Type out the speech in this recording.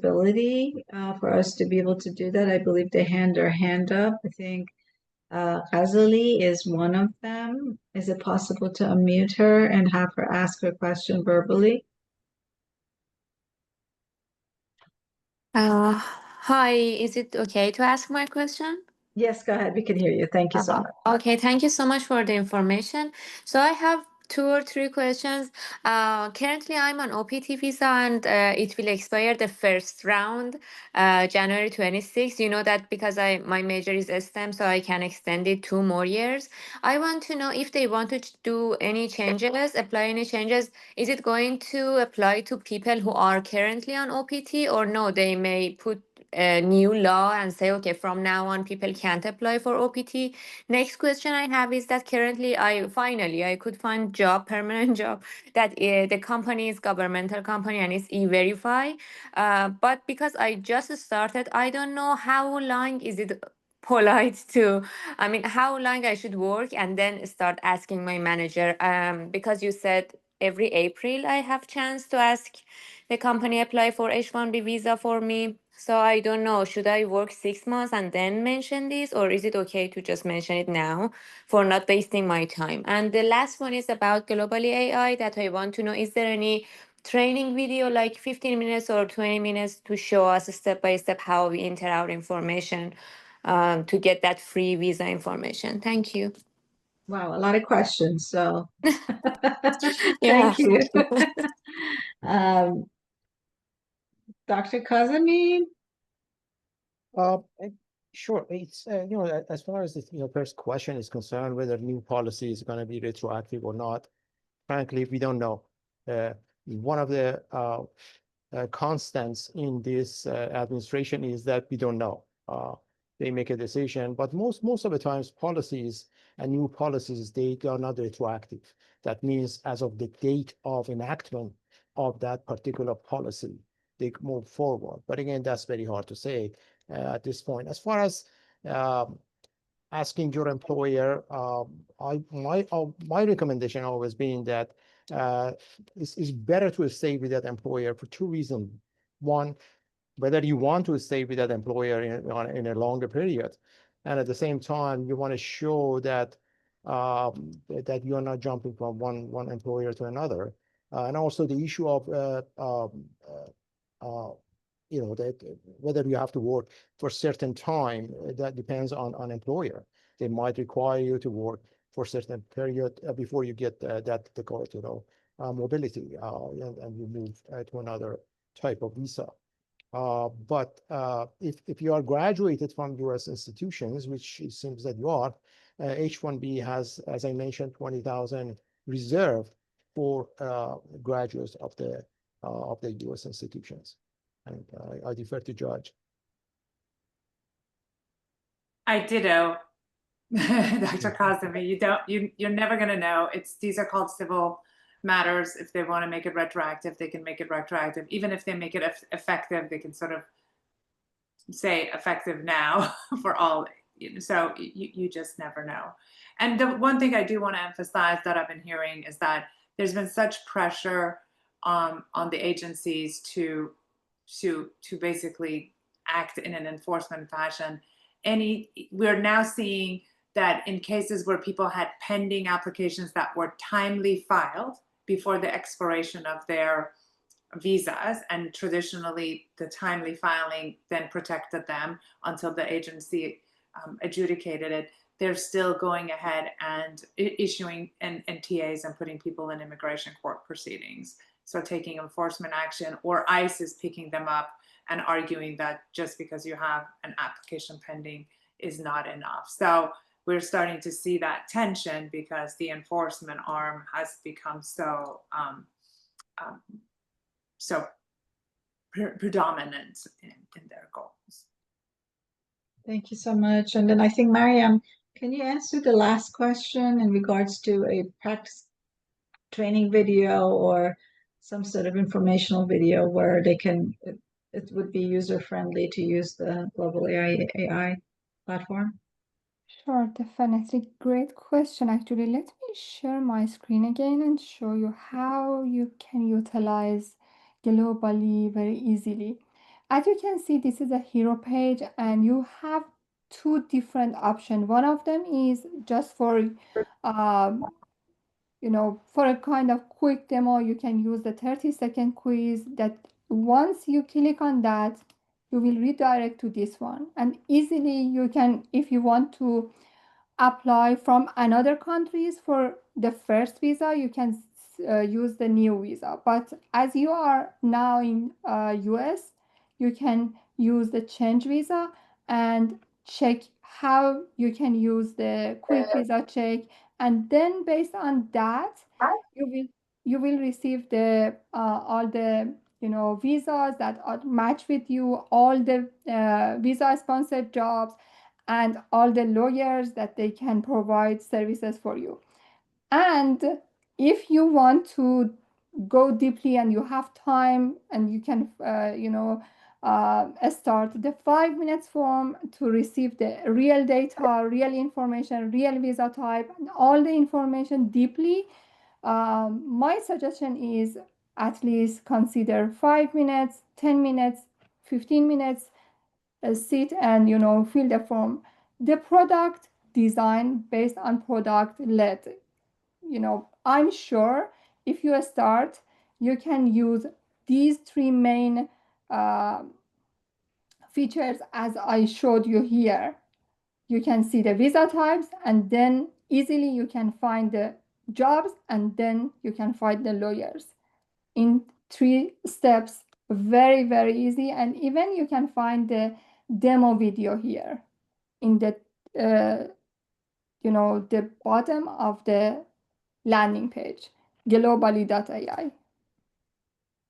ability for us to be able to do that. I believe they hand their hand up. I think Ghazali is one of them. Is it possible to unmute her and have her ask her question verbally? Hi, is it okay to ask my question? Yes, go ahead. We can hear you. Thank you so much. Okay, thank you so much for the information. So I have 2 or 3 questions. Currently, I'm on OPT visa and it will expire the first round, January 26th. You know that because my major is STEM, so I can extend it 2 more years. I want to know if they want to do any changes, apply any changes. Is it going to apply to people who are currently on OPT or no? They may put a new law and say, okay, from now on, people can't apply for OPT. Next question I have is that currently I could find job, permanent job, that the company is governmental company and it's E-Verify. But because I just started, I don't know how long is it polite to, I mean, how long I should work and then start asking my manager. Because you said every April I have chance to ask the company apply for H-1B visa for me. So I don't know, should I work 6 months and then mention this, or is it okay to just mention it now for not wasting my time? And the last one is about Globally AI that I want to know, is there any training video like 15 minutes or 20 minutes to show us step by step how we enter our information to get that free visa information? Thank you. Wow, a lot of questions. So Yeah. thank you. Um, Dr. Kazemi? Uh, eh, Sure. It's as far as the first question is concerned, whether new policy is going to be retroactive or not. Frankly, we don't know. One of the constants in this administration is that we don't know. They make a decision, but most of the times policies and new policies, they are not retroactive. That means as of the date of enactment of that particular policy, they move forward. But again, that's very hard to say at this point. As far as asking your employer, my recommendation always being that it's better to stay with that employer for 2 reasons. One, whether you want to stay with that employer in a longer period, and at the same time, you want to show that that you are not jumping from one employer to another, and also the issue of that whether you have to work for a certain time, that depends on employer. They might require you to work for a certain period before you get that they call it, mobility, and you move to another type of visa. But if you are graduated from U.S. institutions, which it seems that you are, H-1B has, as I mentioned, 20,000 reserved for graduates of the U.S. institutions. And I defer to Judge. I ditto, Dr. Kazemi. You're never going to know. These are called civil matters. If they want to make it retroactive, they can make it retroactive. Even if they make it effective, they can sort of say effective now for all. So you just never know. And the one thing I do want to emphasize that I've been hearing is that there's been such pressure on the agencies to basically act in an enforcement fashion. We're now seeing that in cases where people had pending applications that were timely filed before the expiration of their visas, and traditionally the timely filing then protected them until the agency adjudicated it, they're still going ahead and issuing NTAs and putting people in immigration court proceedings. So taking enforcement action, or ICE is picking them up and arguing that just because you have an application pending is not enough. So we're starting to see that tension because the enforcement arm has become so predominant in their goals. Thank you so much. And then I think, Mariam, can you answer the last question in regards to a practice training video or some sort of informational video where they can, it would be user-friendly to use the Global AI platform? Sure, definitely. Great question. Actually, let me share my screen again and show you how you can utilize Globally very easily. As you can see, this is a hero page, and you have two different options. One of them is just for for a kind of quick demo. You can use the 30-second quiz that once you click on that, you will redirect to this one. And easily you can, if you want to apply from another countries for the first visa, you can use the new visa. But as you are now in US, you can use the change visa and check how you can use the quick visa check, and then based on that you will receive the all the visas that are match with you, all the visa sponsored jobs, and all the lawyers that they can provide services for you. And if you want to go deeply and you have time, and you can start the 5 minutes form to receive the real data, real information, real visa type, and all the information deeply. My suggestion is at least consider 5 minutes, 10 minutes, 15 minutes, sit and fill the form. The product design based on product led. I'm sure if you start, you can use these three main features as I showed you here. You can see the visa types, and then easily you can find the jobs, and then you can find the lawyers in 3 steps. Very, very easy. And even you can find the demo video here in the the bottom of the landing page, globally.ai.